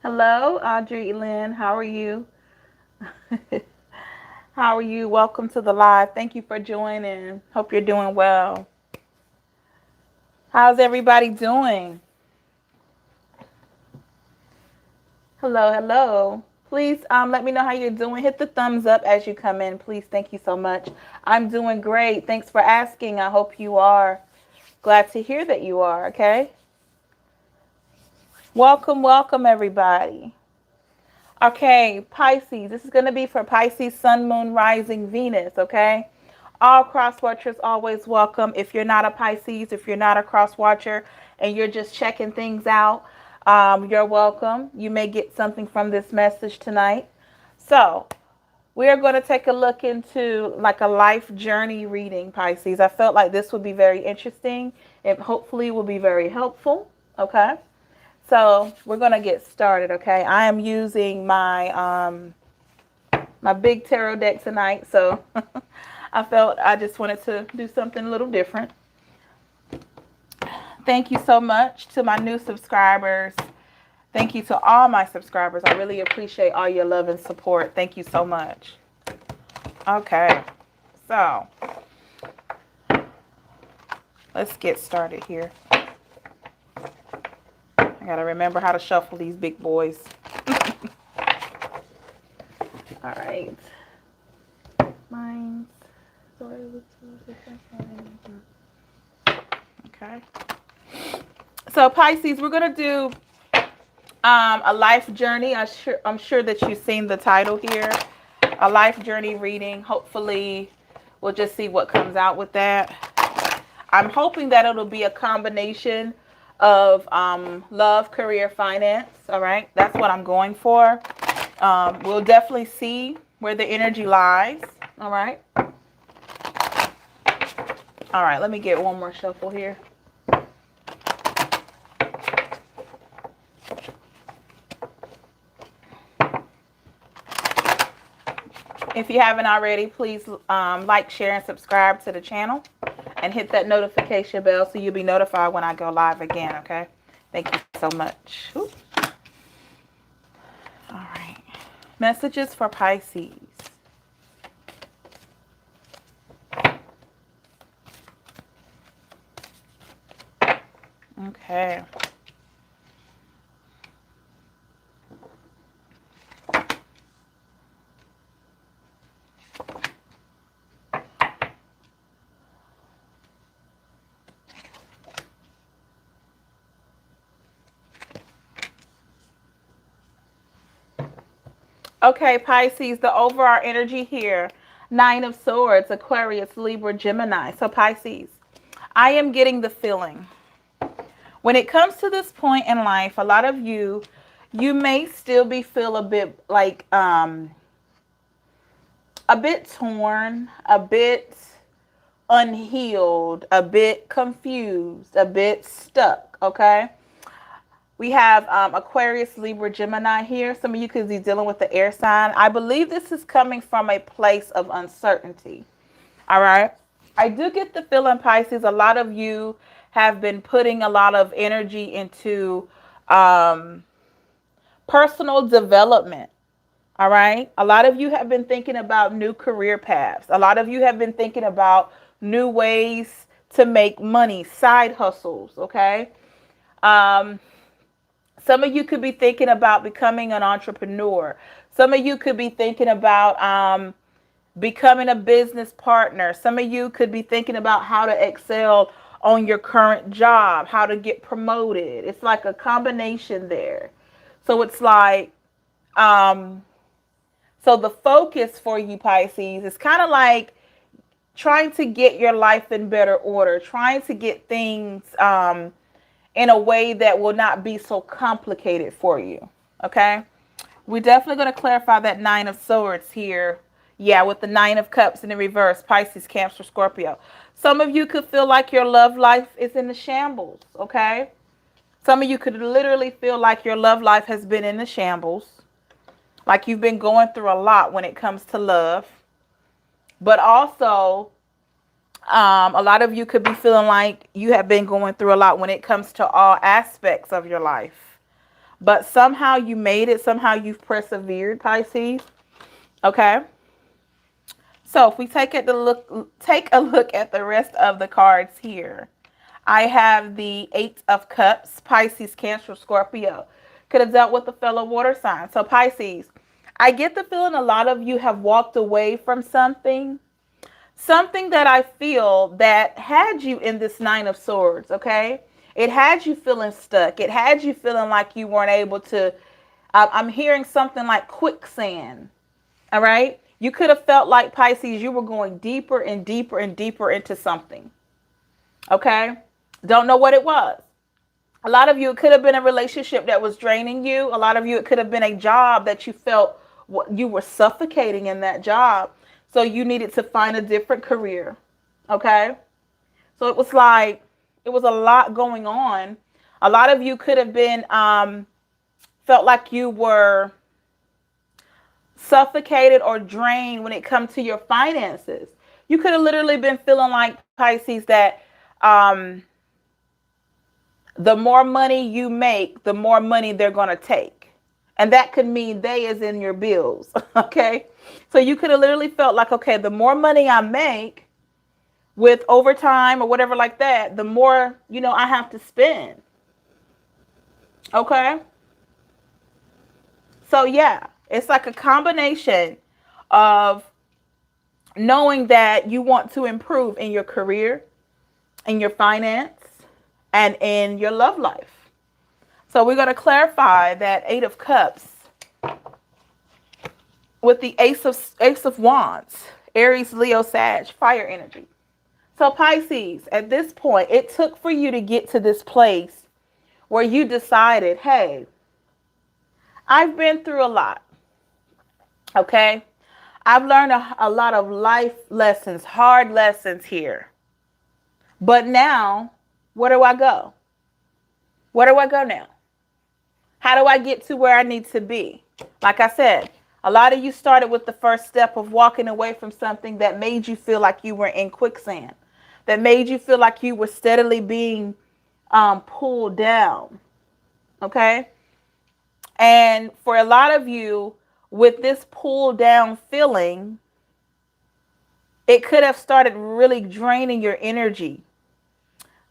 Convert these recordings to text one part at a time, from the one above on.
Hello, Audrey Lynn. How are you? How are you? Welcome to the live. Thank you for joining. Hope you're doing well. How's everybody doing? Hello, hello. Please let me know how you're doing. Hit the thumbs up as you come in, please. Thank you so much. I'm doing great. Thanks for asking. I hope you are. Glad to hear that you are, okay? Welcome, welcome, everybody. Okay, Pisces. This is going to be for Pisces, Sun, Moon, Rising, Venus, okay? All cross watchers always welcome. If you're not a Pisces, if you're not a cross watcher, and you're just checking things out, you're welcome. You may get something from this message tonight. So, we are going to take a look into like a life journey reading, Pisces. I felt like this would be very interesting and hopefully will be very helpful, okay? So we're gonna get started, okay? I am using my big tarot deck tonight, so I felt I just wanted to do something a little different. Thank you so much to my new subscribers. Thank you to all my subscribers. I really appreciate all your love and support. Thank you so much. Okay, so let's get started here. I gotta remember how to shuffle these big boys. All right. Mine's okay. So Pisces, we're gonna do a life journey. I'm sure that you've seen the title here. A life journey reading. Hopefully, we'll just see what comes out with that. I'm hoping that it'll be a combination of love, career, finance. All right, that's what I'm going for. We'll definitely see where the energy lies. All right. All right, let me get one more shuffle here. If you haven't already, please like, share, and subscribe to the channel. And hit that notification bell so you'll be notified when I go live again, okay? Thank you so much. Ooh. All right. Messages for Pisces. Okay. Okay, Pisces, the overall energy here. Nine of Swords, Aquarius, Libra, Gemini. So Pisces, I am getting the feeling. When it comes to this point in life, a lot of you may still feel a bit like a bit torn, a bit unhealed, a bit confused, a bit stuck, okay? We have Aquarius, Libra, Gemini here. Some of you could be dealing with the air sign. I believe this is coming from a place of uncertainty. All right. I do get the feeling, Pisces, a lot of you have been putting a lot of energy into personal development. All right. A lot of you have been thinking about new career paths. A lot of you have been thinking about new ways to make money, side hustles. Okay. Some of you could be thinking about becoming an entrepreneur. Some of you could be thinking about becoming a business partner. Some of you could be thinking about how to excel on your current job, how to get promoted. It's like a combination there. So it's like, so the focus for you, Pisces, is kind of like trying to get your life in better order, trying to get things in a way that will not be so complicated for you. Okay. We're definitely going to clarify that Nine of Swords here. Yeah, with the Nine of Cups in the reverse, Pisces, Cancer, Scorpio. Some of you could feel like your love life is in the shambles. Okay. Some of you could literally feel like your love life has been in the shambles. Like you've been going through a lot when it comes to love. But also, a lot of you could be feeling like you have been going through a lot when it comes to all aspects of your life. but somehow you made it. Somehow you've persevered, Pisces. Okay. So if we take a look at the rest of the cards here. I have the Eight of Cups, Pisces, Cancer, Scorpio. Could have dealt with a fellow water sign. So Pisces, I get the feeling a lot of you have walked away from something. Something that I feel that had you in this Nine of Swords, okay? It had you feeling stuck. It had you feeling like you weren't able to. I'm hearing something like quicksand, all right? You could have felt like, Pisces, you were going deeper and deeper and deeper into something, okay? Don't know what it was. A lot of you, it could have been a relationship that was draining you. A lot of you, it could have been a job that you felt you were suffocating in that job. So you needed to find a different career. Okay. So it was like, it was a lot going on. A lot of you could have been, felt like you were suffocated or drained when it comes to your finances. You could have literally been feeling like, Pisces, that, the more money you make, the more money they're going to take. And that could mean they as in your bills. Okay. So you could have literally felt like, okay, the more money I make with overtime or whatever like that, the more, I have to spend. Okay. So yeah, it's like a combination of knowing that you want to improve in your career, in your finance, and in your love life. So we're going to clarify that Eight of Cups with the Ace of Wands, Aries, Leo, Sag, fire energy. So Pisces, at this point, it took for you to get to this place where you decided, hey, I've been through a lot. Okay. I've learned a lot of life lessons, hard lessons here. But now, where do I go? Where do I go now? How do I get to where I need to be? Like I said, a lot of you started with the first step of walking away from something that made you feel like you were in quicksand, that made you feel like you were steadily being pulled down. Okay. And for a lot of you, with this pull down feeling, it could have started really draining your energy.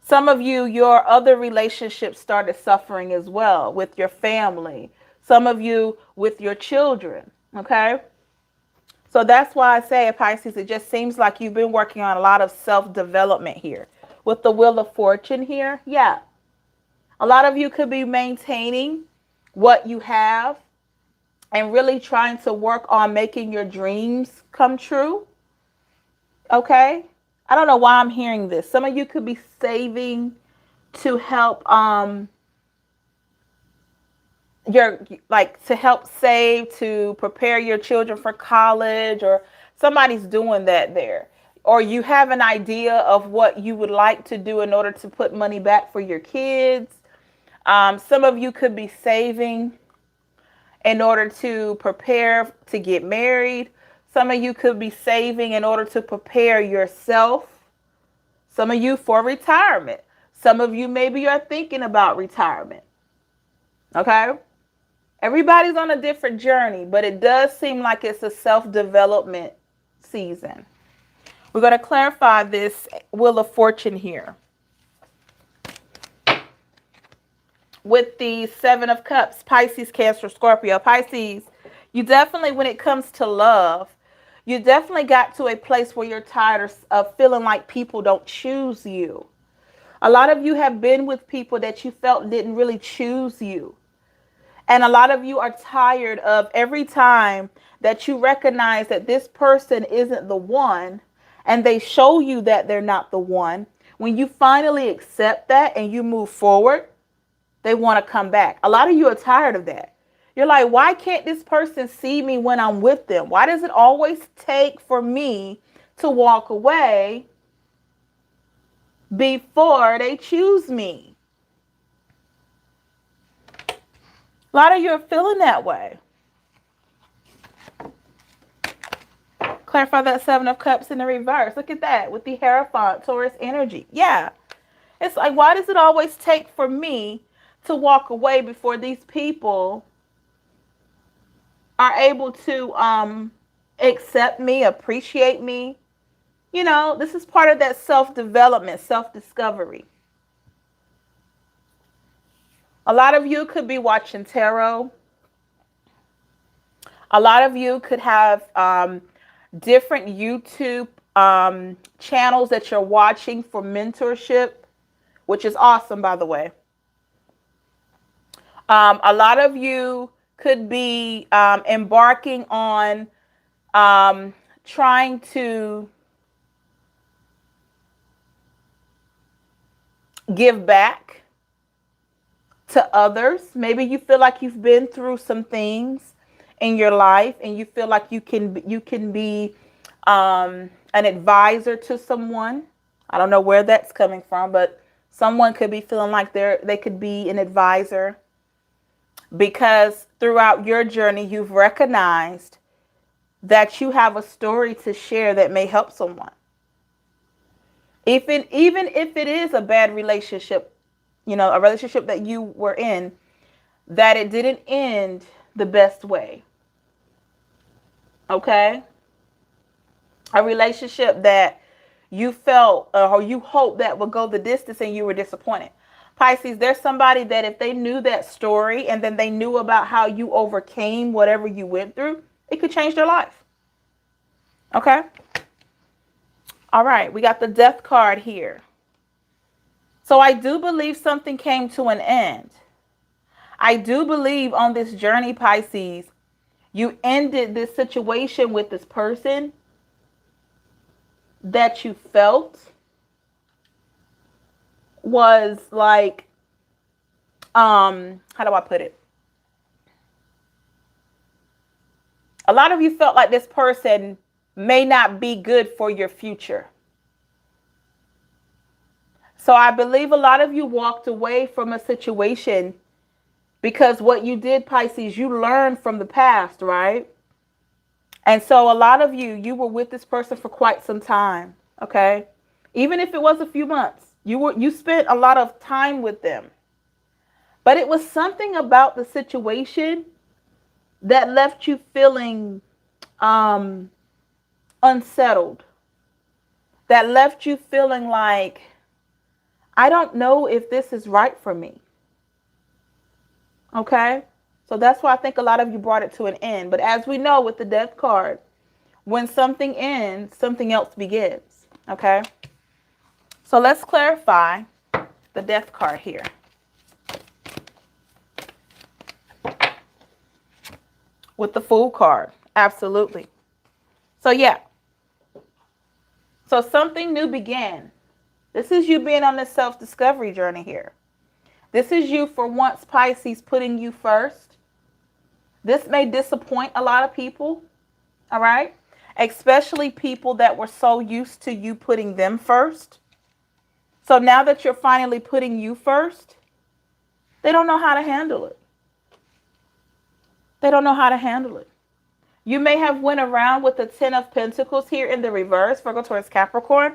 Some of you, your other relationships started suffering as well with your family. Some of you with your children. Okay. So that's why I say, Pisces, it just seems like you've been working on a lot of self-development here. With the Wheel of Fortune here. Yeah. A lot of you could be maintaining what you have and really trying to work on making your dreams come true. Okay. I don't know why I'm hearing this. Some of you could be saving to help to help save to prepare your children for college, or somebody's doing that there. Or you have an idea of what you would like to do in order to put money back for your kids. Some of you could be saving in order to prepare to get married. Some of you could be saving in order to prepare yourself. Some of you for retirement. Some of you maybe are thinking about retirement. Okay? Everybody's on a different journey, but it does seem like it's a self-development season. We're going to clarify this Wheel of Fortune here. With the Seven of Cups, Pisces, Cancer, Scorpio. Pisces, you definitely, when it comes to love, you definitely got to a place where you're tired of feeling like people don't choose you. A lot of you have been with people that you felt didn't really choose you. And a lot of you are tired of every time that you recognize that this person isn't the one and they show you that they're not the one. When you finally accept that and you move forward, they want to come back. A lot of you are tired of that. You're like, why can't this person see me when I'm with them? Why does it always take for me to walk away before they choose me? A lot of you are feeling that way. Clarify that Seven of Cups in the reverse. Look at that with the Hierophant, Taurus energy. Yeah. It's like, why does it always take for me to walk away before these people are able to accept me, appreciate me. You know, this is part of that self-development, self-discovery. A lot of you could be watching tarot. A lot of you could have different YouTube channels that you're watching for mentorship, which is awesome, by the way. A lot of you could be embarking on trying to give back to others. Maybe you feel like you've been through some things in your life and you feel like you can be an advisor to someone. I don't know where that's coming from, but someone could be feeling like they could be an advisor because throughout your journey you've recognized that you have a story to share that may help someone. Even if it is a bad relationship, you know, a relationship that you were in, that it didn't end the best way. Okay? A relationship that you felt or you hoped that would go the distance and you were disappointed. Pisces, there's somebody that if they knew that story and then they knew about how you overcame whatever you went through, it could change their life. Okay? All right, we got the Death card here. So I do believe something came to an end. I do believe on this journey, Pisces, you ended this situation with this person that you felt was like, how do I put it? A lot of you felt like this person may not be good for your future. So I believe a lot of you walked away from a situation because what you did, Pisces, you learned from the past, right? And so a lot of you were with this person for quite some time, okay? Even if it was a few months, you spent a lot of time with them. But it was something about the situation that left you feeling unsettled. That left you feeling like, I don't know if this is right for me. Okay? So that's why I think a lot of you brought it to an end. But as we know with the Death card, when something ends, something else begins. Okay? So let's clarify the Death card here. With the Fool card. Absolutely. So yeah. So something new began. This is you being on this self-discovery journey here. This is you, for once, Pisces, putting you first. This may disappoint a lot of people, all right? Especially people that were so used to you putting them first. So now that you're finally putting you first, they don't know how to handle it. They don't know how to handle it. You may have went around with the Ten of Pentacles here in the reverse, Virgo, Taurus, Capricorn.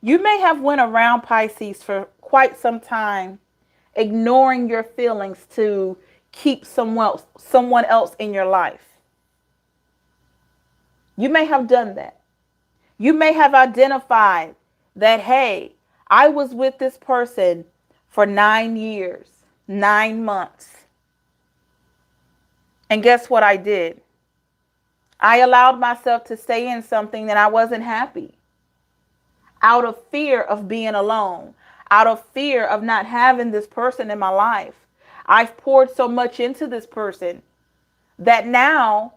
You may have went around, Pisces, for quite some time, ignoring your feelings to keep someone else in your life. You may have done that. You may have identified that, hey, I was with this person for 9 years, 9 months. And guess what I did? I allowed myself to stay in something that I wasn't happy. Out of fear of being alone. Out of fear of not having this person in my life. I've poured so much into this person that now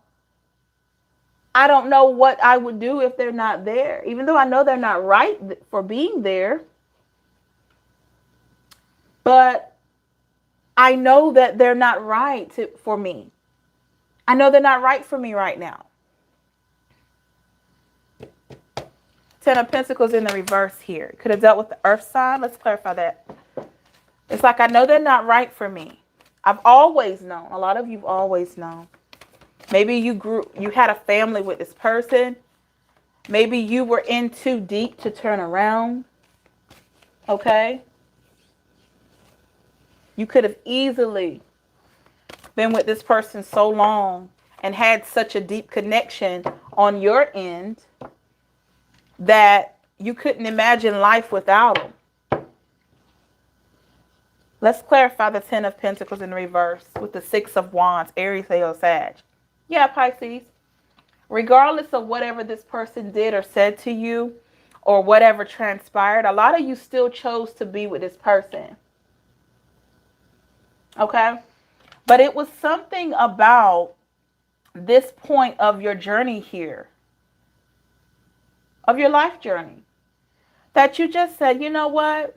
I don't know what I would do if they're not there. Even though I know they're not right for being there. But I know that they're not right for me. I know they're not right for me right now. Ten of Pentacles in the reverse here. Could have dealt with the Earth sign. Let's clarify that. It's like, I know they're not right for me. I've always known. A lot of you've always known. Maybe you had a family with this person. Maybe you were in too deep to turn around. Okay? You could have easily been with this person so long and had such a deep connection on your end that you couldn't imagine life without them. Let's clarify the Ten of Pentacles in reverse with the Six of Wands, Aries, Leo, Sag. Yeah, Pisces. Regardless of whatever this person did or said to you or whatever transpired, a lot of you still chose to be with this person. Okay? But it was something about this point of your journey here, of your life journey, that you just said, you know what?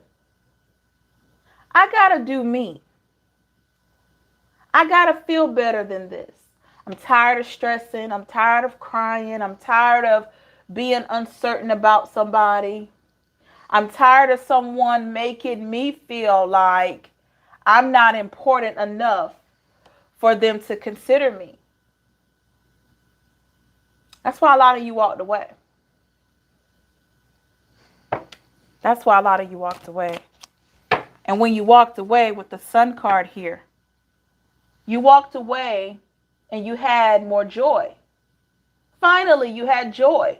I got to do me. I got to feel better than this. I'm tired of stressing. I'm tired of crying. I'm tired of being uncertain about somebody. I'm tired of someone making me feel like I'm not important enough for them to consider me. That's why a lot of you walked away. That's why a lot of you walked away. And when you walked away with the Sun card here, you walked away and you had more joy. Finally, you had joy.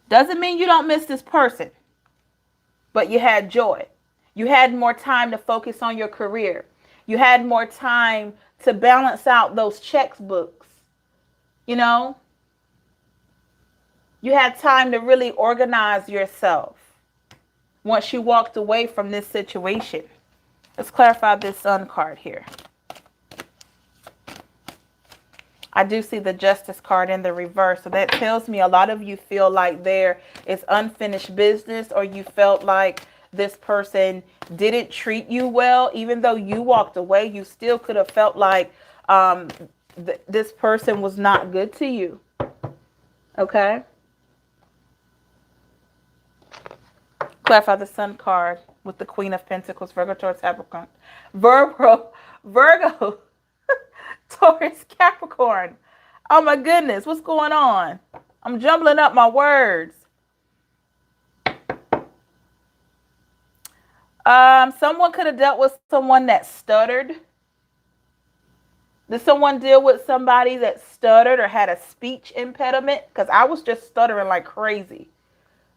Doesn't mean you don't miss this person, but you had joy. You had more time to focus on your career. You had more time to balance out those checkbooks. You know, you had time to really organize yourself once you walked away from this situation. Let's clarify this Sun card here. I do see the Justice card in the reverse. So that tells me a lot of you feel like there is unfinished business, or you felt like this person didn't treat you well. Even though you walked away, you still could have felt like this person was not good to you. Okay? Clarify the Sun card with the Queen of Pentacles, Virgo, Taurus, Capricorn. Virgo. Taurus, Capricorn. Oh my goodness, what's going on? I'm jumbling up my words. Someone could have dealt with someone that stuttered. Did someone deal with somebody that stuttered or had a speech impediment? Because I was just stuttering like crazy.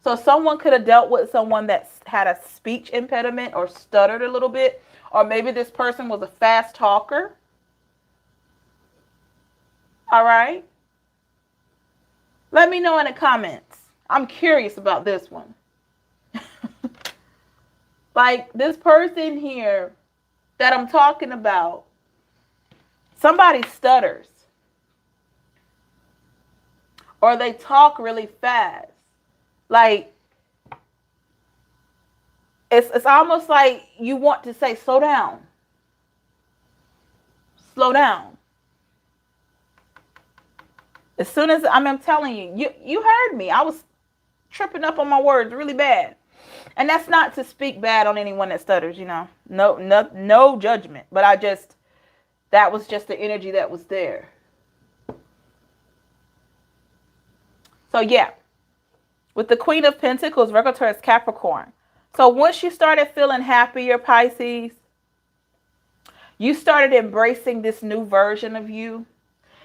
So someone could have dealt with someone that had a speech impediment or stuttered a little bit. Or maybe this person was a fast talker. All right. Let me know in the comments. I'm curious about this one. Like this person here that I'm talking about, somebody stutters. Or they talk really fast. Like, it's almost like you want to say, slow down. Slow down. As soon as I'm telling you heard me. I was tripping up on my words really bad. And that's not to speak bad on anyone that stutters, you know. No judgment. But that was just the energy that was there. So yeah. With the Queen of Pentacles, Virgo, Taurus, Capricorn. So once you started feeling happier, Pisces, you started embracing this new version of you.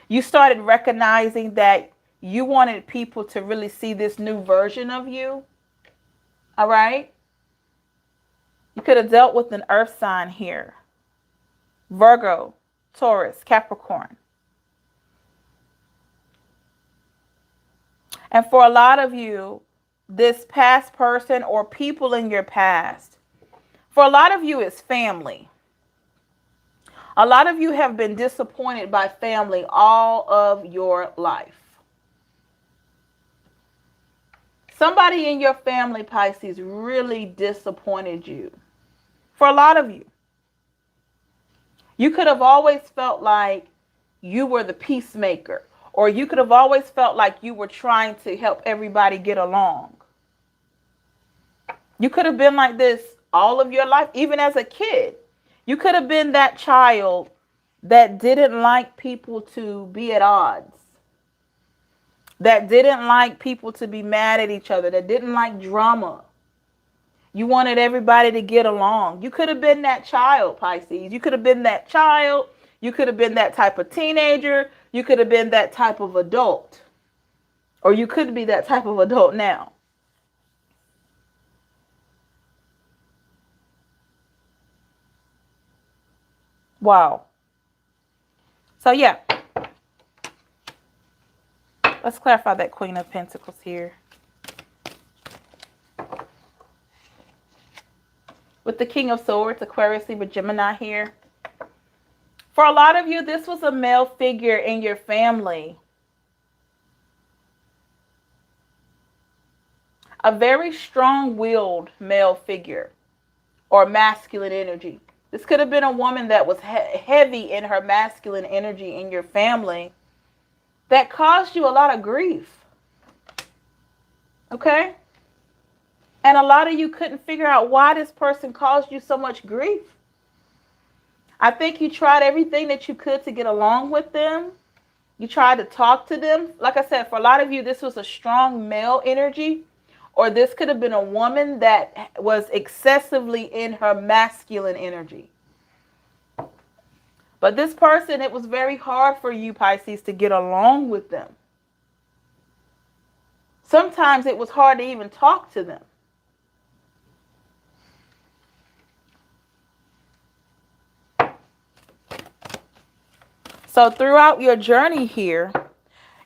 You started recognizing that you wanted people to really see this new version of you. All right? You could have dealt with an earth sign here. Virgo, Taurus, Capricorn. And for a lot of you, this past person or people in your past, for a lot of you, it's family. A lot of you have been disappointed by family all of your life. Somebody in your family, Pisces, really disappointed you. For a lot of you. You could have always felt like you were the peacemaker. Or you could have always felt like you were trying to help everybody get along. You could have been like this all of your life, even as a kid. You could have been that child that didn't like people to be at odds. That didn't like people to be mad at each other. That didn't like drama. You wanted everybody to get along. You could have been that child, Pisces. You could have been that child. You could have been that type of teenager. You could have been that type of adult. Or you could be that type of adult now. Wow. So yeah. Let's clarify that Queen of Pentacles here. With the King of Swords, Aquarius, Libra, Gemini here. For a lot of you, this was a male figure in your family. A very strong-willed male figure or masculine energy. This could have been a woman that was heavy in her masculine energy in your family that caused you a lot of grief. Okay? And a lot of you couldn't figure out why this person caused you so much grief. I think you tried everything that you could to get along with them. You tried to talk to them. Like I said, for a lot of you, this was a strong male energy, or this could have been a woman that was excessively in her masculine energy. But this person, it was very hard for you, Pisces, to get along with them. Sometimes it was hard to even talk to them. So throughout your journey here,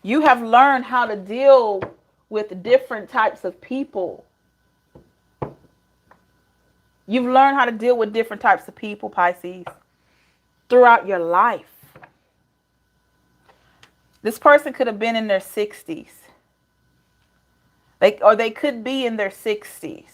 you have learned how to deal with different types of people. You've learned how to deal with different types of people, Pisces, throughout your life. This person could have been in their 60s. Or they could be in their 60s.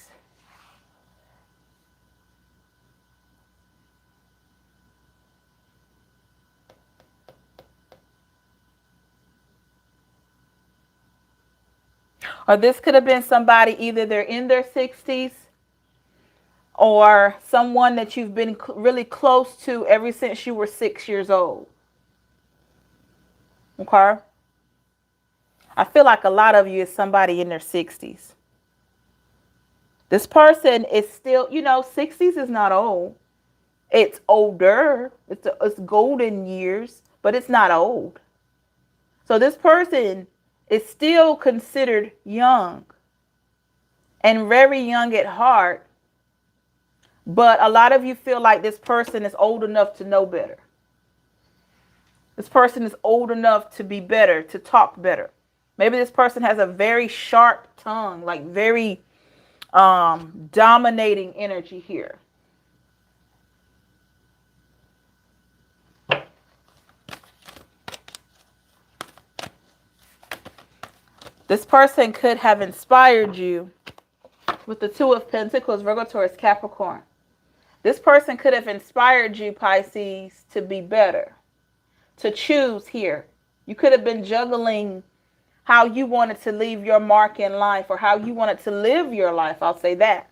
Or this could have been somebody, either they're in their 60s or someone that you've been really close to ever since you were 6 years old. Okay? I feel like a lot of you is somebody in their 60s. This person is still, 60s is not old. It's older. It's golden years, but it's not old. So this person is still considered young and very young at heart. But a lot of you feel like this person is old enough to know better. This person is old enough to be better, to talk better. Maybe this person has a very sharp tongue, like very dominating energy here. This person could have inspired you with the Two of Pentacles, Virgo, Taurus, Capricorn. This person could have inspired you, Pisces, to be better, to choose here. You could have been juggling how you wanted to leave your mark in life, or how you wanted to live your life. I'll say that.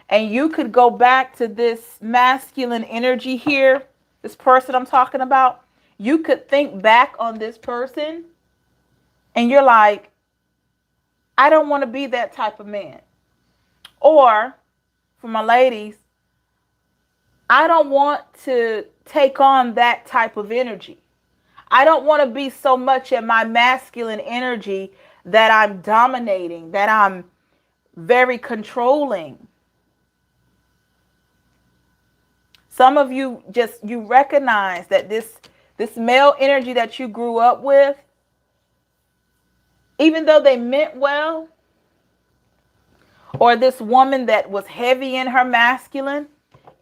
And you could go back to this masculine energy here, this person I'm talking about. You could think back on this person and you're like, I don't want to be that type of man. Or, for my ladies, I don't want to take on that type of energy. I don't want to be so much in my masculine energy that I'm dominating, that I'm very controlling. Some of you you recognize that this male energy that you grew up with, even though they meant well, or this woman that was heavy in her masculine,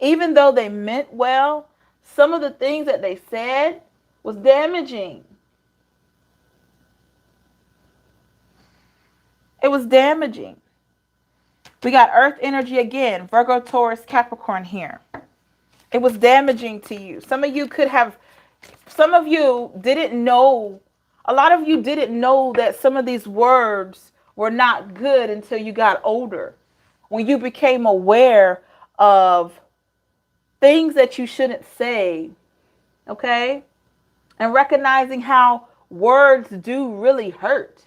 even though they meant well, some of the things that they said was damaging. It was damaging. We got earth energy again, Virgo, Taurus, Capricorn here. It was damaging to you. Some of you didn't know, a lot of you didn't know that some of these words were not good until you got older. When you became aware of things that you shouldn't say, okay? And recognizing how words do really hurt.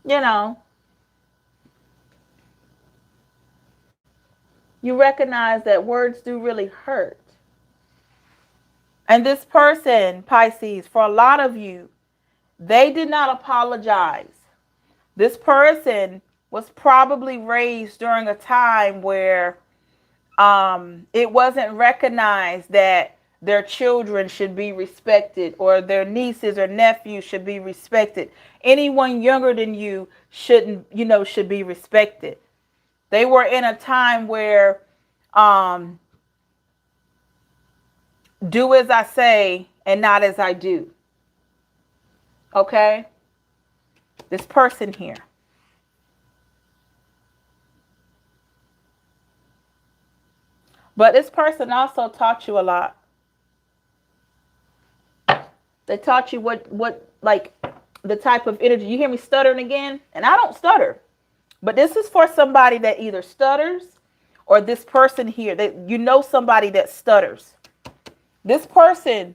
You know, you recognize that words do really hurt. And this person, Pisces, for a lot of you, they did not apologize. This person was probably raised during a time where it wasn't recognized that their children should be respected, or their nieces or nephews should be respected. Anyone younger than you shouldn't, should be respected. They were in a time where um, do as I say and not as I do. Okay? This person here. But this person also taught you a lot. They taught you what like the type of energy. You hear me stuttering again? And I don't stutter. But this is for somebody that either stutters, or this person here, that somebody that stutters. This person,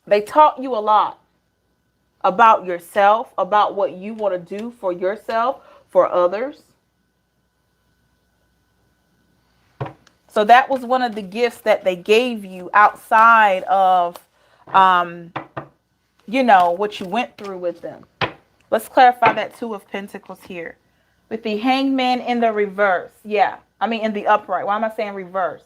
they taught you a lot about yourself, about what you want to do for yourself, for others. So that was one of the gifts that they gave you outside of, what you went through with them. Let's clarify that Two of Pentacles here. With the Hangman in the reverse. Yeah. I mean, in the upright. Why am I saying reverse?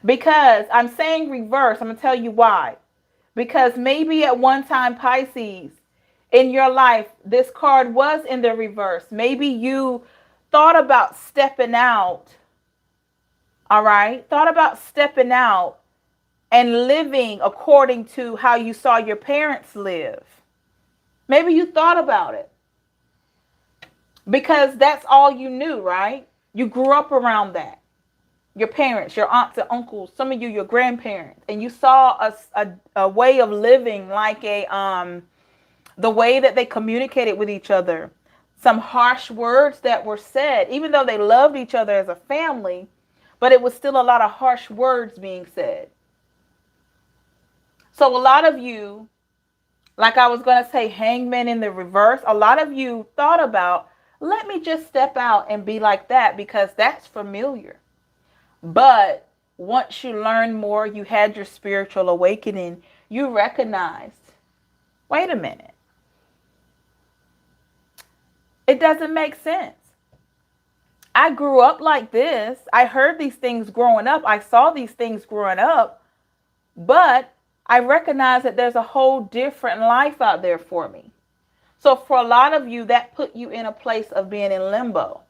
Because I'm saying reverse. I'm going to tell you why. Because maybe at one time, Pisces, in your life, this card was in the reverse. Maybe you thought about stepping out. All right. Thought about stepping out and living according to how you saw your parents live. Maybe you thought about it. Because that's all you knew, right? You grew up around that. Your parents, your aunts and uncles, some of you, your grandparents, and you saw a way of living, like the way that they communicated with each other. Some harsh words that were said, even though they loved each other as a family, but it was still a lot of harsh words being said. So a lot of you, like I was going to say, Hangman in the reverse, a lot of you thought about, let me just step out and be like that because that's familiar. But once you learned more, you had your spiritual awakening, you recognized, wait a minute. It doesn't make sense. I grew up like this. I heard these things growing up. I saw these things growing up. But I recognize that there's a whole different life out there for me. So for a lot of you, that put you in a place of being in limbo.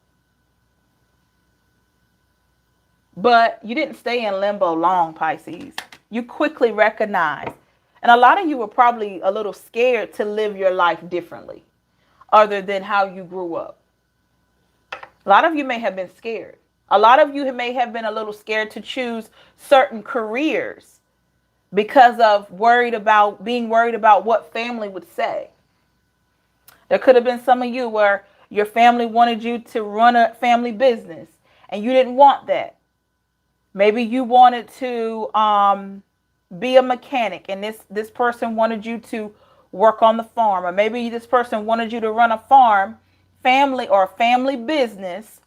But you didn't stay in limbo long, Pisces. You quickly recognized. And a lot of you were probably a little scared to live your life differently, other than how you grew up. A lot of you may have been scared. A lot of you may have been a little scared to choose certain careers because of being worried about what family would say. There could have been some of you where your family wanted you to run a family business and you didn't want that. Maybe you wanted to be a mechanic and this person wanted you to work on the farm. Or maybe this person wanted you to run a farm, family or family business,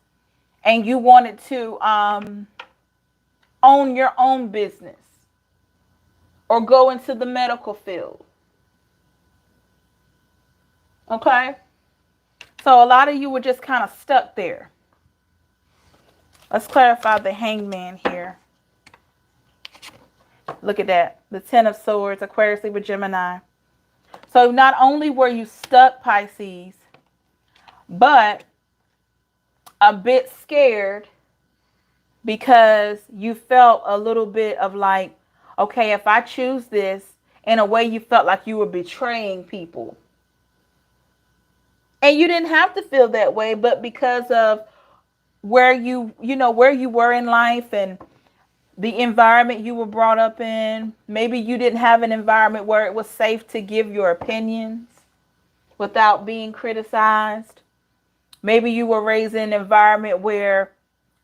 and you wanted to own your own business or go into the medical field. Okay? So a lot of you were just kind of stuck there. Let's clarify the Hangman here. Look at that. The Ten of Swords, Aquarius, Libra, Gemini. So not only were you stuck, Pisces, but a bit scared because you felt a little bit of like, okay, if I choose this, in a way you felt like you were betraying people. And you didn't have to feel that way, but because of where you were in life and the environment you were brought up in, maybe you didn't have an environment where it was safe to give your opinions without being criticized. Maybe you were raised in an environment where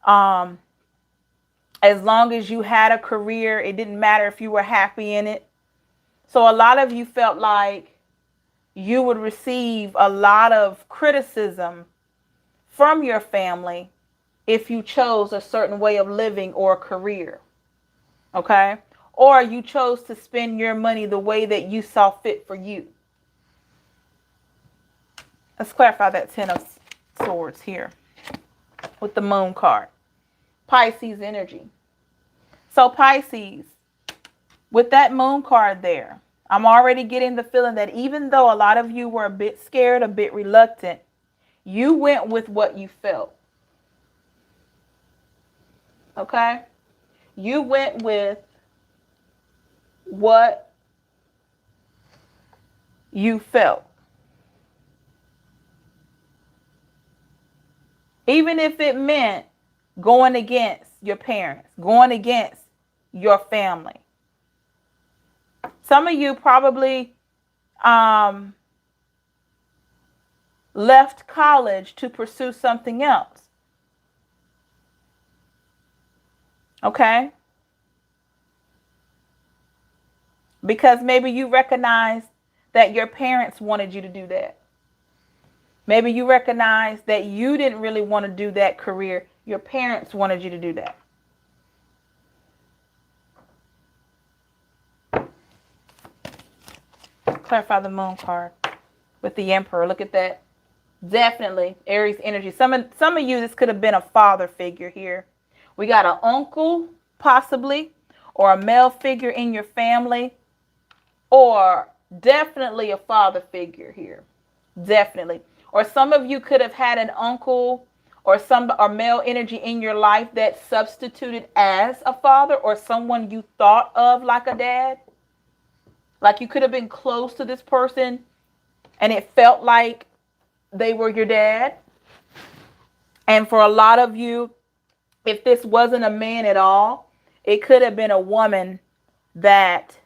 as long as you had a career, it didn't matter if you were happy in it. So a lot of you felt like you would receive a lot of criticism from your family if you chose a certain way of living or career. Okay? Or you chose to spend your money the way that you saw fit for you. Let's clarify that Ten of Swords here with the Moon card. Pisces energy. So Pisces, with that Moon card there, I'm already getting the feeling that even though a lot of you were a bit scared, a bit reluctant, you went with what you felt. Okay? You went with what you felt. Even if it meant going against your parents, going against your family. Some of you probably left college to pursue something else. Okay? Because maybe you recognize that your parents wanted you to do that. Maybe you recognize that you didn't really want to do that career. Your parents wanted you to do that. Clarify the Moon card with the Emperor. Look at that. Definitely Aries energy. Some of you, this could have been a father figure here. We got an uncle, possibly, or a male figure in your family, or definitely a father figure here. Definitely. Or some of you could have had an uncle or male energy in your life that substituted as a father, or someone you thought of like a dad. Like you could have been close to this person and it felt like they were your dad. And for a lot of you, if this wasn't a man at all, it could have been a woman that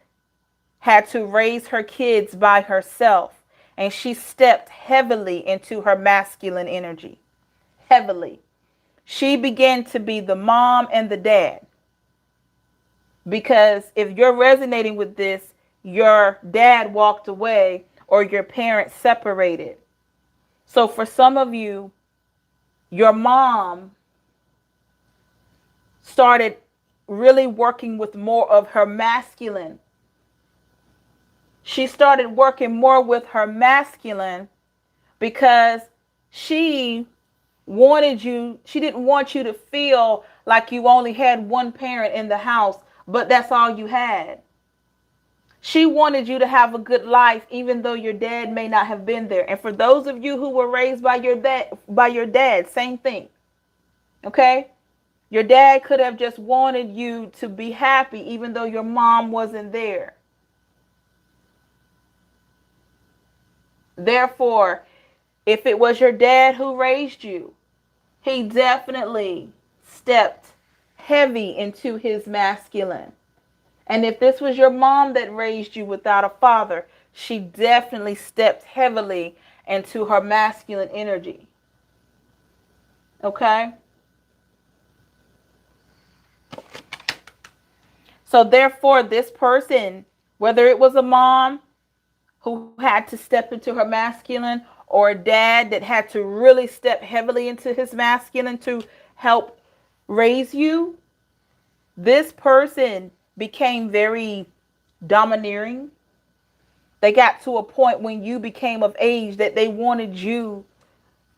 had to raise her kids by herself. And she stepped heavily into her masculine energy. Heavily. She began to be the mom and the dad. Because if you're resonating with this, your dad walked away or your parents separated. So for some of you, your mom started really working with more of her masculine. She started working more with her masculine because she didn't want you to feel like you only had one parent in the house, but that's all you had. She wanted you to have a good life, even though your dad may not have been there. And for those of you who were raised by your dad, same thing. Okay? Your dad could have just wanted you to be happy, even though your mom wasn't there. Therefore, if it was your dad who raised you, he definitely stepped heavy into his masculine. And if this was your mom that raised you without a father, she definitely stepped heavily into her masculine energy. Okay? So therefore, this person, whether it was a mom who had to step into her masculine, or a dad that had to really step heavily into his masculine to help raise you, this person became very domineering. They got to a point when you became of age that they wanted you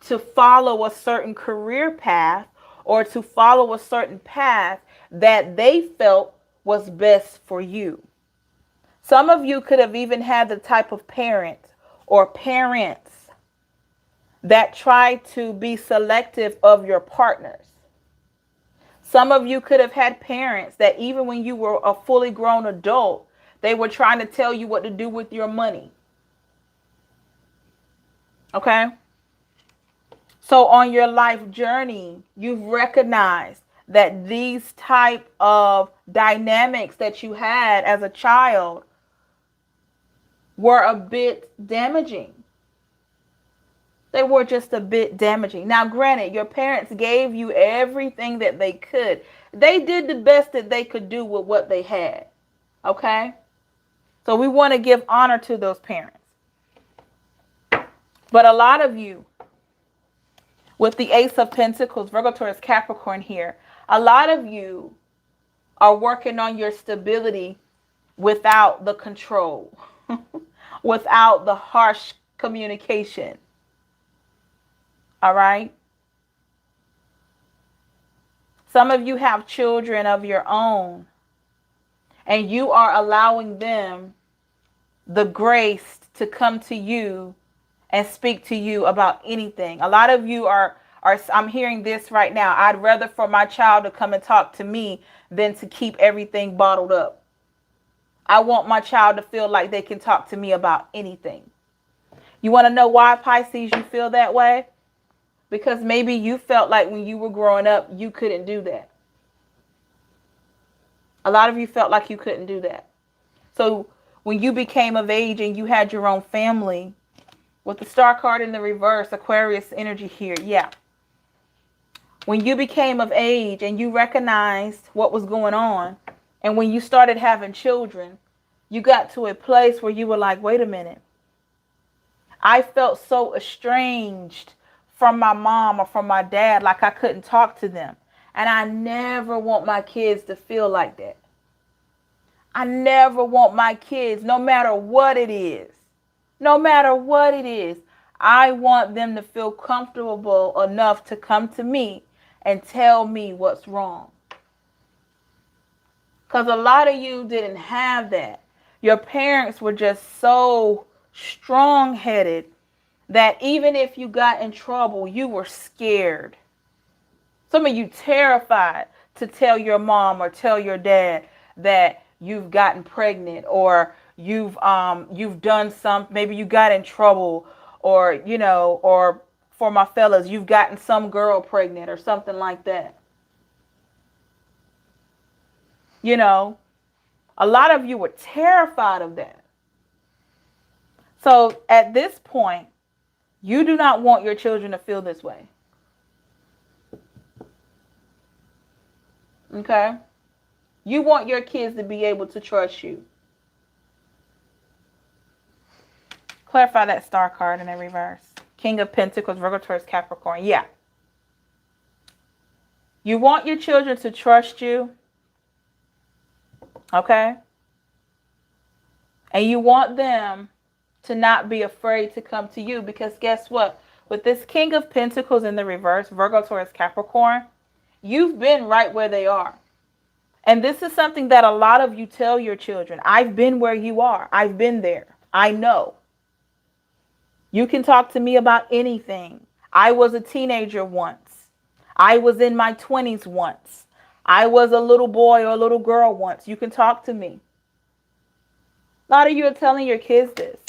to follow a certain career path or to follow a certain path that they felt was best for you. Some of you could have even had the type of parent or parents that tried to be selective of your partners. Some of you could have had parents that even when you were a fully grown adult, they were trying to tell you what to do with your money. Okay? So on your life journey, you've recognized that these type of dynamics that you had as a child were a bit damaging. They were just a bit damaging. Now, granted, your parents gave you everything that they could. They did the best that they could do with what they had. Okay? So we want to give honor to those parents. But a lot of you, with the Ace of Pentacles, Virgo, Taurus, Capricorn here, a lot of you are working on your stability without the control, without the harsh communication. All right? Some of you have children of your own, and you are allowing them the grace to come to you and speak to you about anything. A lot of you are I'm hearing this right now. I'd rather for my child to come and talk to me than to keep everything bottled up. I want my child to feel like they can talk to me about anything. You want to know why, Pisces, you feel that way? Because maybe you felt like when you were growing up, you couldn't do that. A lot of you felt like you couldn't do that. So when you became of age and you had your own family, with the star card in the reverse, Aquarius energy here, yeah. When you became of age and you recognized what was going on, and when you started having children, you got to a place where you were like, wait a minute. I felt so estranged from my mom or from my dad, like I couldn't talk to them. And I never want my kids to feel like that. I never want my kids, no matter what it is, I want them to feel comfortable enough to come to me and tell me what's wrong. Because a lot of you didn't have that. Your parents were just so strong-headed that even if you got in trouble, you were scared. Some of you terrified to tell your mom or tell your dad that you've gotten pregnant, or you've done something. Maybe you got in trouble, or or for my fellas, you've gotten some girl pregnant or something like that. A lot of you were terrified of that. So at this point, you do not want your children to feel this way. Okay? You want your kids to be able to trust you. Clarify that star card in the reverse. King of Pentacles, Virgo, Taurus, Capricorn. Yeah. You want your children to trust you. Okay? And you want them to not be afraid to come to you, because guess what? With this King of Pentacles in the reverse, Virgo, Taurus, Capricorn, you've been right where they are. And this is something that a lot of you tell your children. I've been where you are. I've been there. I know. You can talk to me about anything. I was a teenager once. I was in my 20s once. I was a little boy or a little girl once. You can talk to me. A lot of you are telling your kids this.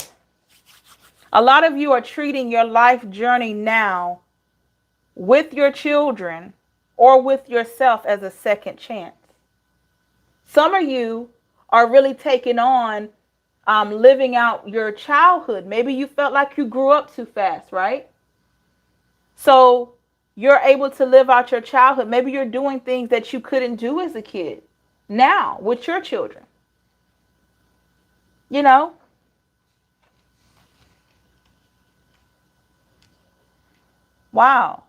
A lot of you are treating your life journey now with your children or with yourself as a second chance. Some of you are really taking on living out your childhood. Maybe you felt like you grew up too fast, right? So you're able to live out your childhood. Maybe you're doing things that you couldn't do as a kid now with your children. Wow.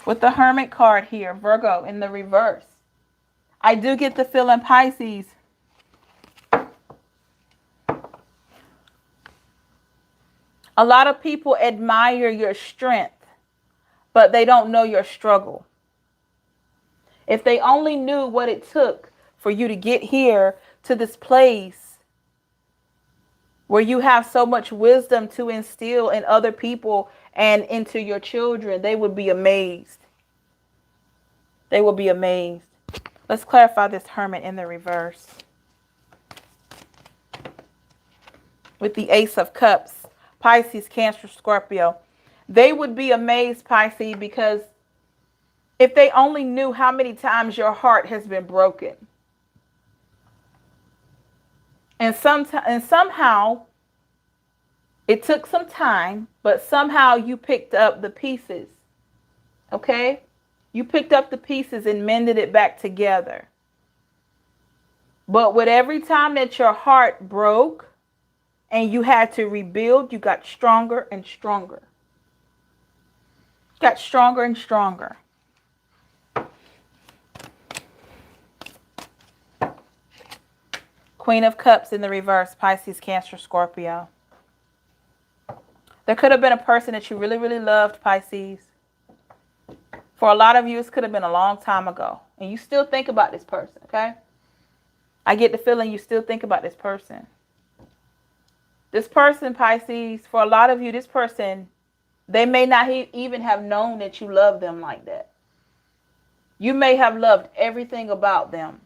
With the Hermit card here, Virgo in the reverse. I do get the feeling, Pisces, a lot of people admire your strength, but they don't know your struggle. If they only knew what it took for you to get here to this place where you have so much wisdom to instill in other people and into your children, they would be amazed. They will be amazed. Let's clarify this Hermit in the reverse. With the Ace of Cups, Pisces, Cancer, Scorpio. They would be amazed, Pisces, because if they only knew how many times your heart has been broken. And somehow, it took some time, but somehow you picked up the pieces. Okay? You picked up the pieces and mended it back together. But with every time that your heart broke and you had to rebuild, you got stronger and stronger. Got stronger and stronger. Queen of Cups in the reverse, Pisces, Cancer, Scorpio. There could have been a person that you really, really loved, Pisces. For a lot of you, it could have been a long time ago. And you still think about this person, okay? I get the feeling you still think about this person. This person, Pisces, for a lot of you, this person, they may not even have known that you love them like that. You may have loved everything about them.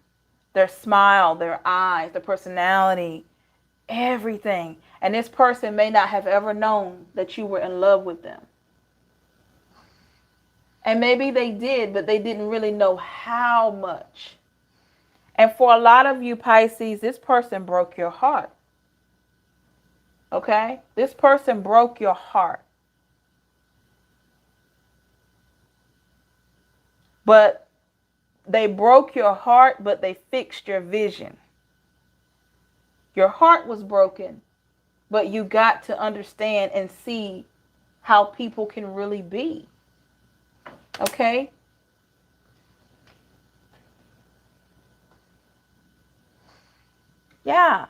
Their smile, their eyes, their personality, everything. And this person may not have ever known that you were in love with them. And maybe they did, but they didn't really know how much. And for a lot of you, Pisces, this person broke your heart. Okay? This person broke your heart. But they broke your heart, but they fixed your vision. Your heart was broken, but you got to understand and see how people can really be. Okay? Yeah.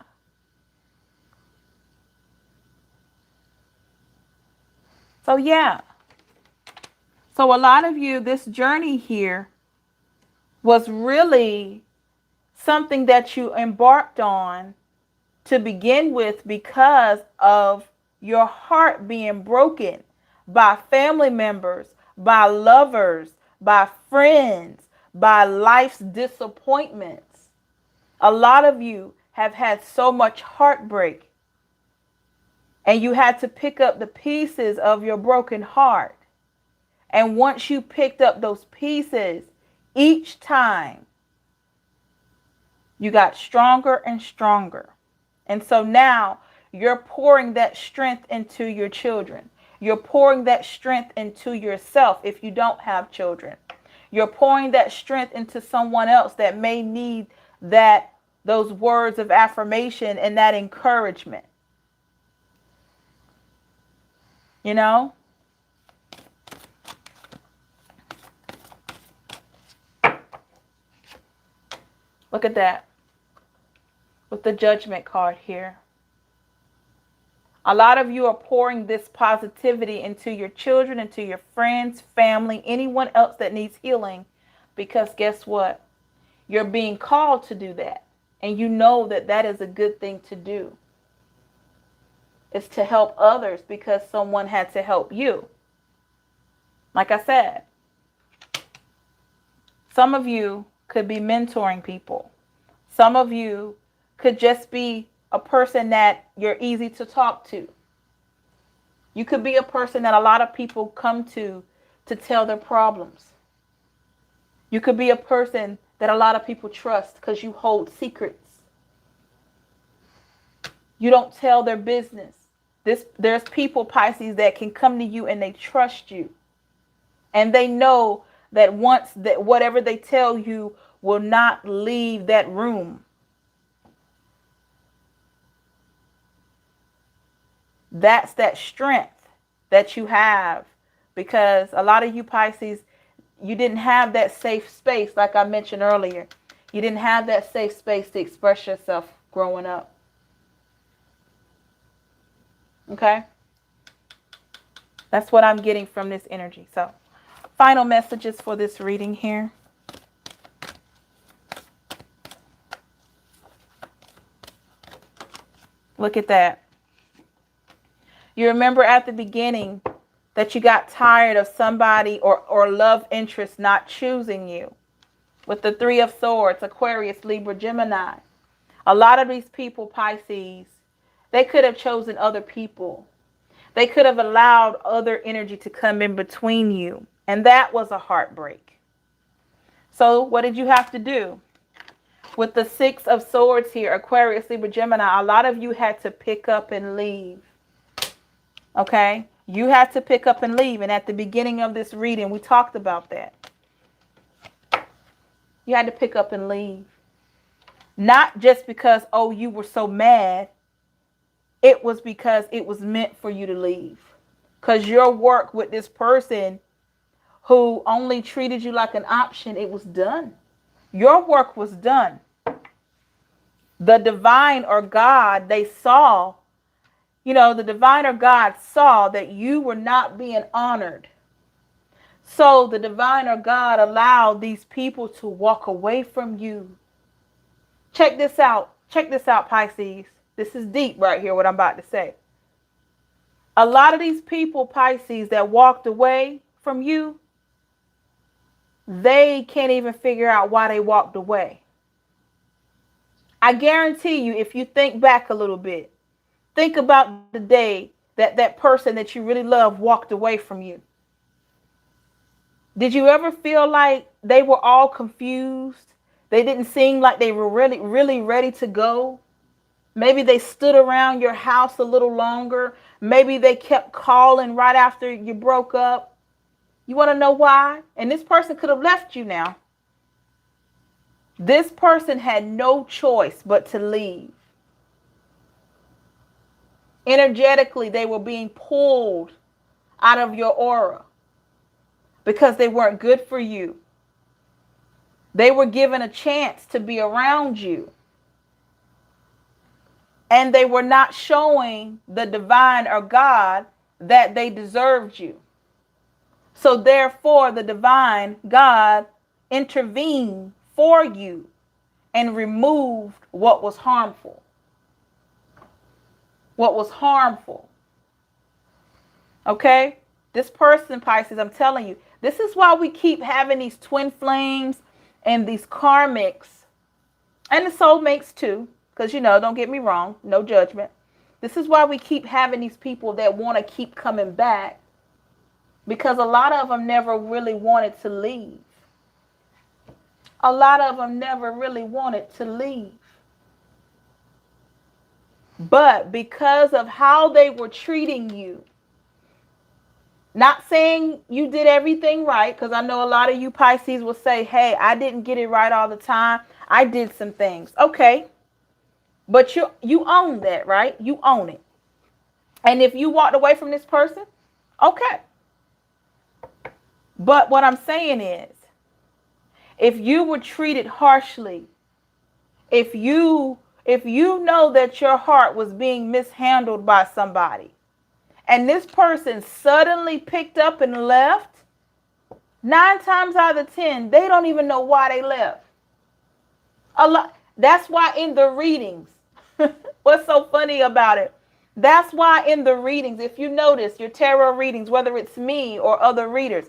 So, yeah. So a lot of you, this journey here was really something that you embarked on to begin with because of your heart being broken by family members, by lovers, by friends, by life's disappointments. A lot of you have had so much heartbreak, and you had to pick up the pieces of your broken heart. And once you picked up those pieces, each time you got stronger and stronger. And so now you're pouring that strength into your children. You're pouring that strength into yourself if you don't have children. You're pouring that strength into someone else that may need those words of affirmation and that encouragement. You know? Look at that. With the Judgment card here. A lot of you are pouring this positivity into your children, into your friends, family, anyone else that needs healing. Because guess what? You're being called to do that. And you know that that is a good thing to do. It's to help others because someone had to help you. Like I said, some of you could be mentoring people. Some of you could just be a person that you're easy to talk to. You could be a person that a lot of people come to tell their problems. You could be a person that a lot of people trust because you hold secrets. You don't tell their business. There's people, Pisces, that can come to you and they trust you. And they know that once that whatever they tell you will not leave that room. That's that strength that you have, because a lot of you Pisces, you didn't have that safe space like I mentioned earlier. You didn't have that safe space to express yourself growing up. Okay? That's what I'm getting from this energy. So, final messages for this reading here. Look at that. You remember at the beginning that you got tired of somebody or love interest not choosing you. With the Three of Swords, Aquarius, Libra, Gemini. A lot of these people, Pisces, they could have chosen other people. They could have allowed other energy to come in between you. And that was a heartbreak. So what did you have to do? With the Six of Swords here, Aquarius, Libra, Gemini, a lot of you had to pick up and leave. Okay? You had to pick up and leave. And at the beginning of this reading, we talked about that. You had to pick up and leave. Not just because, oh, you were so mad. it was because it was meant for you to leave. Because your work with this person who only treated you like an option, it was done. Your work was done. The divine or God, they saw, the divine or God saw that you were not being honored. So the divine or God allowed these people to walk away from you. Check this out. Check this out, Pisces. This is deep right here, what I'm about to say. A lot of these people, Pisces, that walked away from you, they can't even figure out why they walked away. I guarantee you, if you think back a little bit, think about the day that that person that you really love walked away from you. Did you ever feel like they were all confused? They didn't seem like they were really, really ready to go. Maybe they stood around your house a little longer. Maybe they kept calling right after you broke up. You want to know why? And this person could have left you now. This person had no choice but to leave. Energetically, they were being pulled out of your aura because they weren't good for you. They were given a chance to be around you. And they were not showing the divine or God that they deserved you. So therefore, the divine God intervened for you and removed what was harmful. What was harmful. Okay? This person, Pisces, I'm telling you, this is why we keep having these twin flames and these karmics and the soulmates too. Because, don't get me wrong, no judgment. This is why we keep having these people that want to keep coming back. Because a lot of them never really wanted to leave. A lot of them never really wanted to leave. But because of how they were treating you, not saying you did everything right, because I know a lot of you Pisces will say, hey, I didn't get it right all the time. I did some things. Okay. But you own that, right? You own it. And if you walked away from this person, okay. But what I'm saying is, if you were treated harshly, if you know that your heart was being mishandled by somebody, and this person suddenly picked up and left, 9 times out of 10, they don't even know why they left. A lot. That's why in the readings, what's so funny about it? That's why in the readings, if you notice your tarot readings, whether it's me or other readers,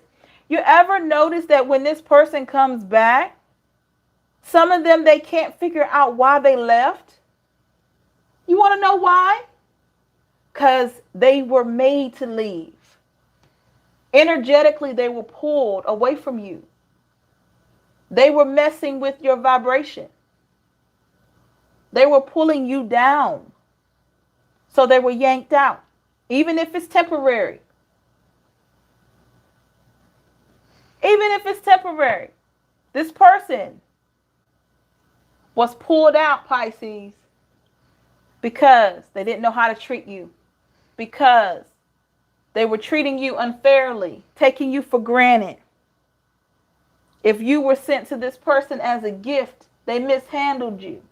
you ever notice that when this person comes back, some of them, they can't figure out why they left? You want to know why? Because they were made to leave. Energetically, they were pulled away from you. They were messing with your vibration. They were pulling you down. So they were yanked out, even if it's temporary. Even if it's temporary. This person was pulled out, Pisces, because they didn't know how to treat you. Because they were treating you unfairly, taking you for granted. If you were sent to this person as a gift, they mishandled you.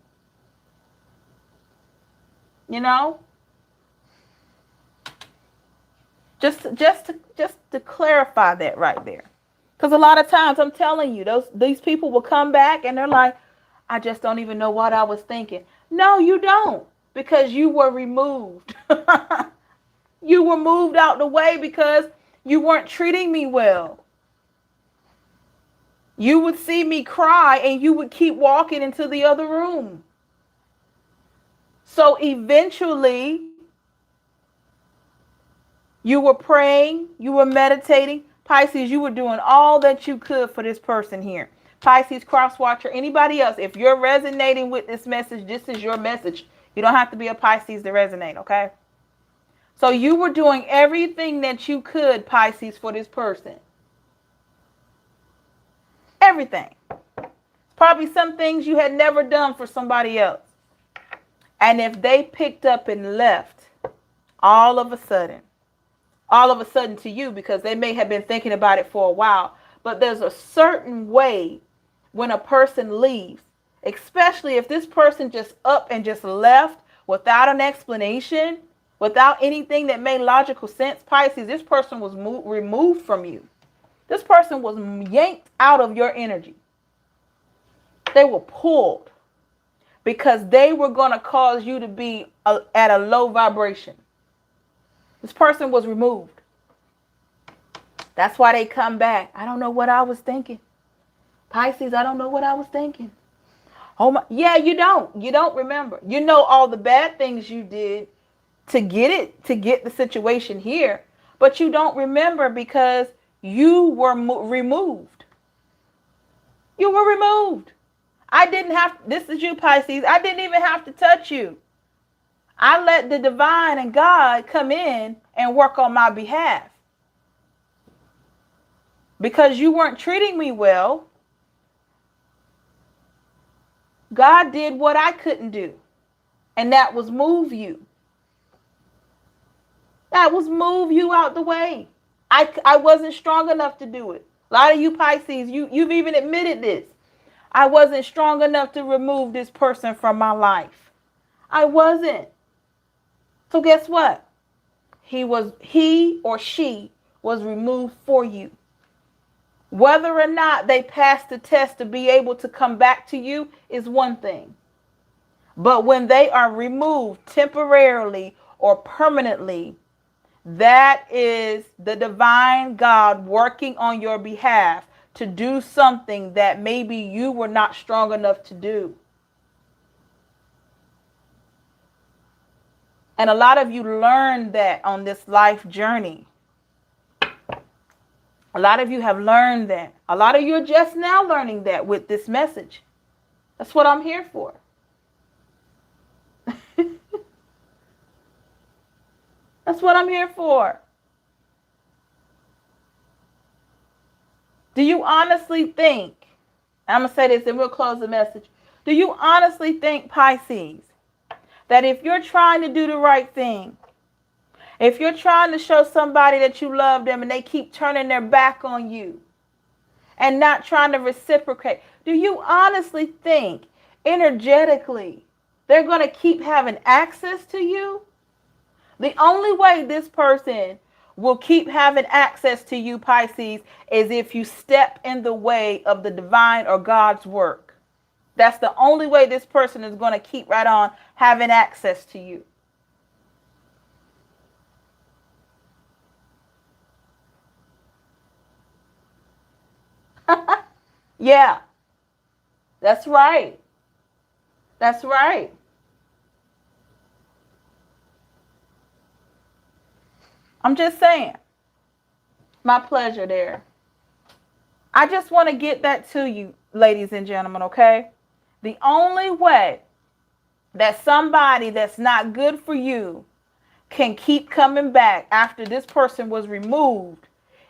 Just to clarify that right there. Because a lot of times, I'm telling you, these people will come back and they're like, I just don't even know what I was thinking. No, you don't. Because you were removed. You were moved out the way because you weren't treating me well. You would see me cry and you would keep walking into the other room. So eventually, you were praying, you were meditating. Pisces, you were doing all that you could for this person here. Pisces, cross watcher, anybody else, if you're resonating with this message, this is your message. You don't have to be a Pisces to resonate, okay? So you were doing everything that you could, Pisces, for this person. Everything. Probably some things you had never done for somebody else. And if they picked up and left, all of a sudden. All of a sudden to you, because they may have been thinking about it for a while. But there's a certain way when a person leaves, especially if this person just up and just left without an explanation, without anything that made logical sense. Pisces, this person was removed from you. This person was yanked out of your energy. They were pulled because they were going to cause you to be at a low vibration. This person was removed. That's why they come back. I don't know what I was thinking. Pisces, I don't know what I was thinking. Oh my, yeah, you don't. You don't remember. You know all the bad things you did to get the situation here, but you don't remember because you were removed. You were removed. I didn't have, this is you, Pisces. I didn't even have to touch you. I let the divine and God come in and work on my behalf. Because you weren't treating me well, God did what I couldn't do. And that was move you. That was move you out the way. I wasn't strong enough to do it. A lot of you Pisces, you've even admitted this. I wasn't strong enough to remove this person from my life. I wasn't. So guess what? He or she was removed for you. Whether or not they passed the test to be able to come back to you is one thing. But when they are removed temporarily or permanently, that is the divine God working on your behalf to do something that maybe you were not strong enough to do. And a lot of you learned that on this life journey. A lot of you have learned that. A lot of you are just now learning that with this message. That's what I'm here for. That's what I'm here for. Do you honestly think, I'm going to say this and we'll close the message. Do you honestly think, Pisces, that if you're trying to do the right thing, if you're trying to show somebody that you love them and they keep turning their back on you and not trying to reciprocate, do you honestly think energetically they're going to keep having access to you? The only way this person will keep having access to you, Pisces, is if you step in the way of the divine or God's work. That's the only way this person is going to keep right on having access to you. Yeah, that's right. That's right. I'm just saying. My pleasure there. I just want to get that to you, ladies and gentlemen, okay? The only way that somebody that's not good for you can keep coming back after this person was removed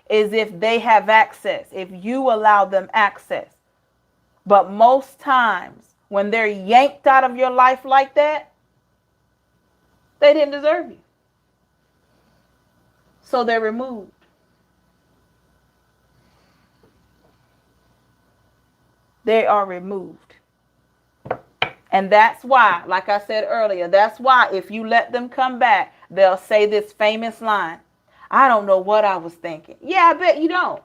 is if they have access, if you allow them access. But most times when they're yanked out of your life like that, they didn't deserve you. So they're removed. They are removed. And that's why, like I said earlier, that's why if you let them come back, they'll say this famous line, I don't know what I was thinking. Yeah, I bet you don't.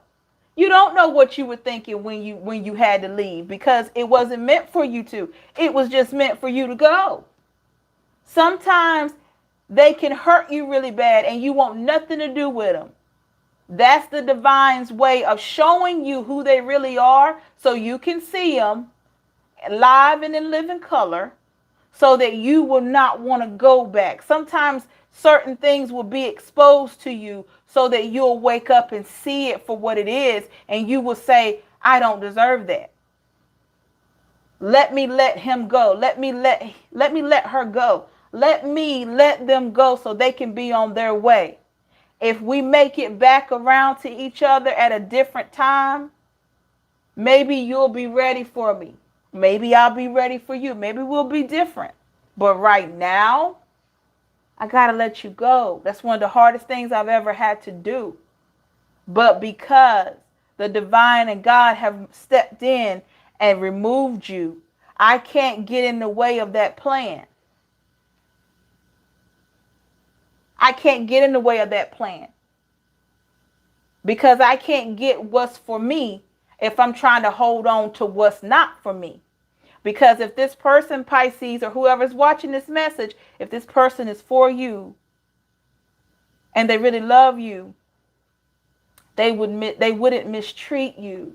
You don't know what you were thinking when you had to leave because it wasn't meant for you to. It was just meant for you to go. Sometimes they can hurt you really bad and you want nothing to do with them. That's the divine's way of showing you who they really are so you can see them live and in living color so that you will not want to go back. Sometimes certain things will be exposed to you so that you'll wake up and see it for what it is and you will say, I don't deserve that. Let me let him go. Let me let her go. Let me let them go so they can be on their way. If we make it back around to each other at a different time, maybe you'll be ready for me. Maybe I'll be ready for you. Maybe we'll be different. But right now, I got to let you go. That's one of the hardest things I've ever had to do. But because the divine and God have stepped in and removed you, I can't get in the way of that plan. I can't get in the way of that plan. Because I can't get what's for me if I'm trying to hold on to what's not for me. Because if this person, Pisces, or whoever's watching this message, if this person is for you and they really love you, they wouldn't mistreat you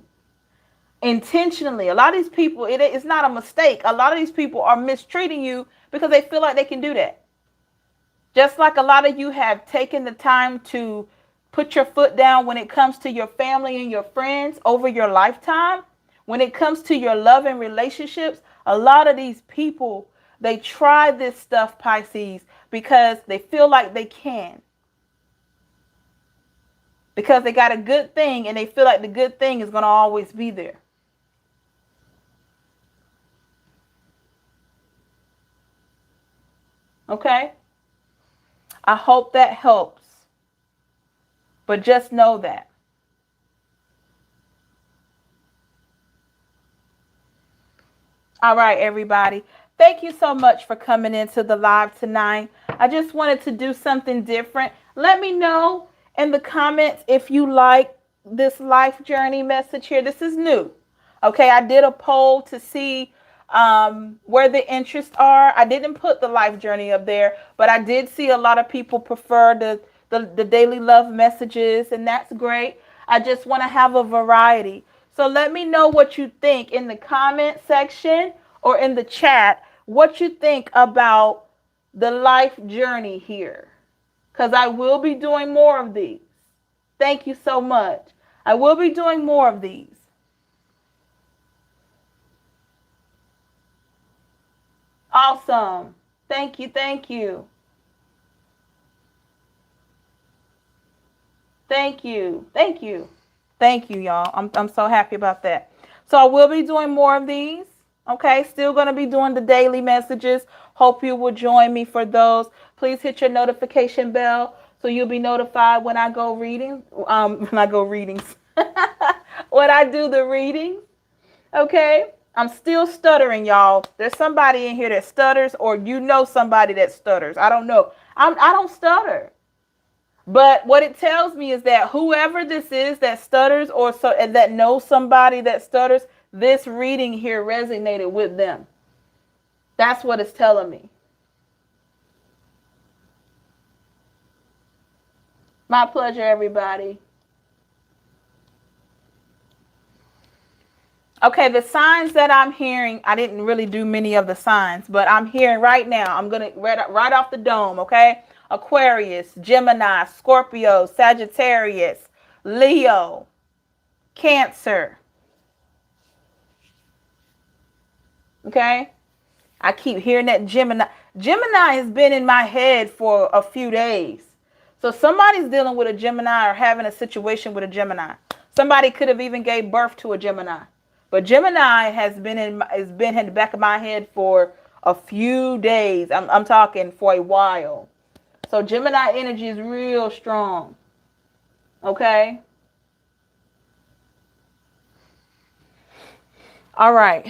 intentionally. A lot of these people, it's not a mistake. A lot of these people are mistreating you because they feel like they can do that. Just like a lot of you have taken the time to put your foot down when it comes to your family and your friends over your lifetime. When it comes to your love and relationships, a lot of these people, they try this stuff, Pisces, because they feel like they can. Because they got a good thing and they feel like the good thing is going to always be there. Okay? I hope that helps. But just know that. All right, everybody. Thank you so much for coming into the live tonight. I just wanted to do something different. Let me know in the comments if you like this life journey message here. This is new. Okay, I did a poll to see where the interests are. I didn't put the life journey up there, but I did see a lot of people prefer the daily love messages, and that's great. I just want to have a variety. So let me know what you think in the comment section or in the chat, what you think about the life journey here, because I will be doing more of these. Thank you so much. I will be doing more of these. Awesome. Thank you. Thank you. Thank you. Thank you. Thank you, y'all. I'm so happy about that. So I will be doing more of these. Okay, still going to be doing the daily messages. Hope you will join me for those. Please hit your notification bell so you'll be notified when I go reading. When I go readings. When I do the reading. Okay. I'm still stuttering, y'all. There's somebody in here that stutters, or you know somebody that stutters. I don't know. I don't stutter. But what it tells me is that whoever this is that stutters or that knows somebody that stutters, this reading here resonated with them. That's what it's telling me. My pleasure, everybody. Okay, the signs that I'm hearing, I didn't really do many of the signs, but I'm hearing right now. I'm going to right off the dome, okay? Aquarius, Gemini, Scorpio, Sagittarius, Leo, Cancer. Okay? I keep hearing that Gemini. Gemini has been in my head for a few days. So somebody's dealing with a Gemini or having a situation with a Gemini. Somebody could have even gave birth to a Gemini. But Gemini has been in the back of my head for a few days. I'm talking for a while. So Gemini energy is real strong. Okay? All right.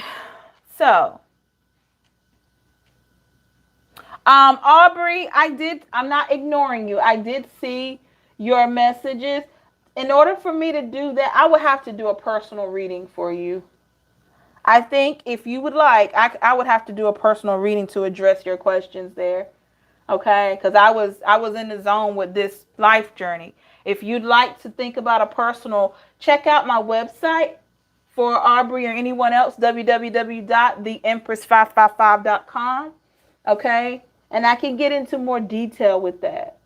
So, Aubrey, I'm not ignoring you. I did see your messages. In order for me to do that, I would have to do a personal reading for you. I think if you would like, I would have to do a personal reading to address your questions there. Okay, because I was in the zone with this life journey. If you'd like to think about a personal, check out my website for Aubrey or anyone else, www.theempress555.com. Okay, and I can get into more detail with that.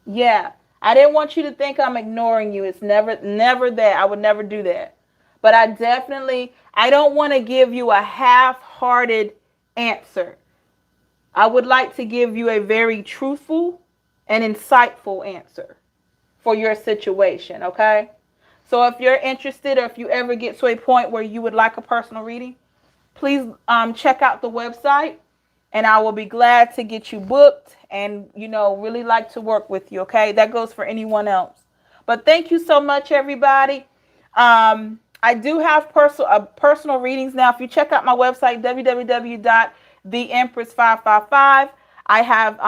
Yeah, I didn't want you to think I'm ignoring you. It's never that. I would never do that. But I don't want to give you a half-hearted answer. I would like to give you a very truthful and insightful answer for your situation, okay? So if you're interested, or if you ever get to a point where you would like a personal reading, please check out the website and I will be glad to get you booked and, you know, really like to work with you. Okay. That goes for anyone else. But thank you so much, everybody. I do have personal readings now. If you check out my website, www.theempress555, I have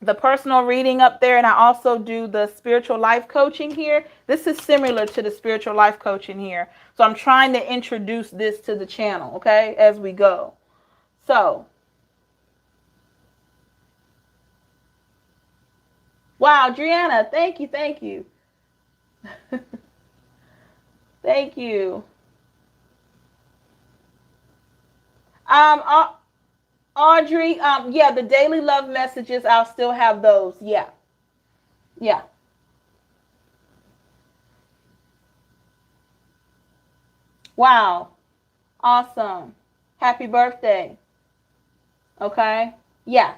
the personal reading up there, and I also do the spiritual life coaching here. This is similar to the spiritual life coaching here. So I'm trying to introduce this to the channel, okay, as we go. So, wow, Adriana, thank you, thank you. Thank you. Um, Audrey, yeah, the daily love messages, I'll still have those. Yeah, yeah. Wow, awesome. Happy birthday. Okay. Yeah.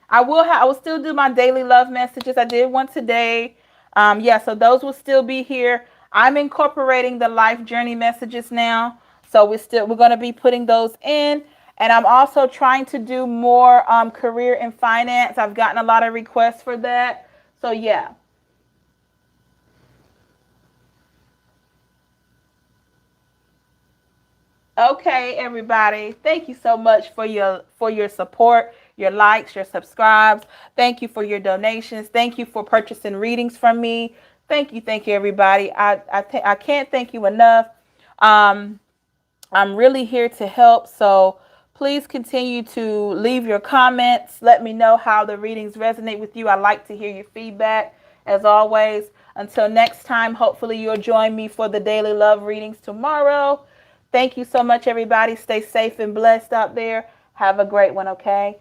I will still do my daily love messages. I did one today. Yeah, so those will still be here. I'm incorporating the life journey messages now. So we're going to be putting those in. And I'm also trying to do more career and finance. I've gotten a lot of requests for that. So yeah. Okay, everybody. Thank you so much for your support, your likes, your subscribes. Thank you for your donations. Thank you for purchasing readings from me. Thank you, everybody. I can't thank you enough. Um, I'm really here to help. So please continue to leave your comments. Let me know how the readings resonate with you. I like to hear your feedback, as always. Until next time, hopefully you'll join me for the daily love readings tomorrow. Thank you so much, everybody. Stay safe and blessed out there. Have a great one, okay?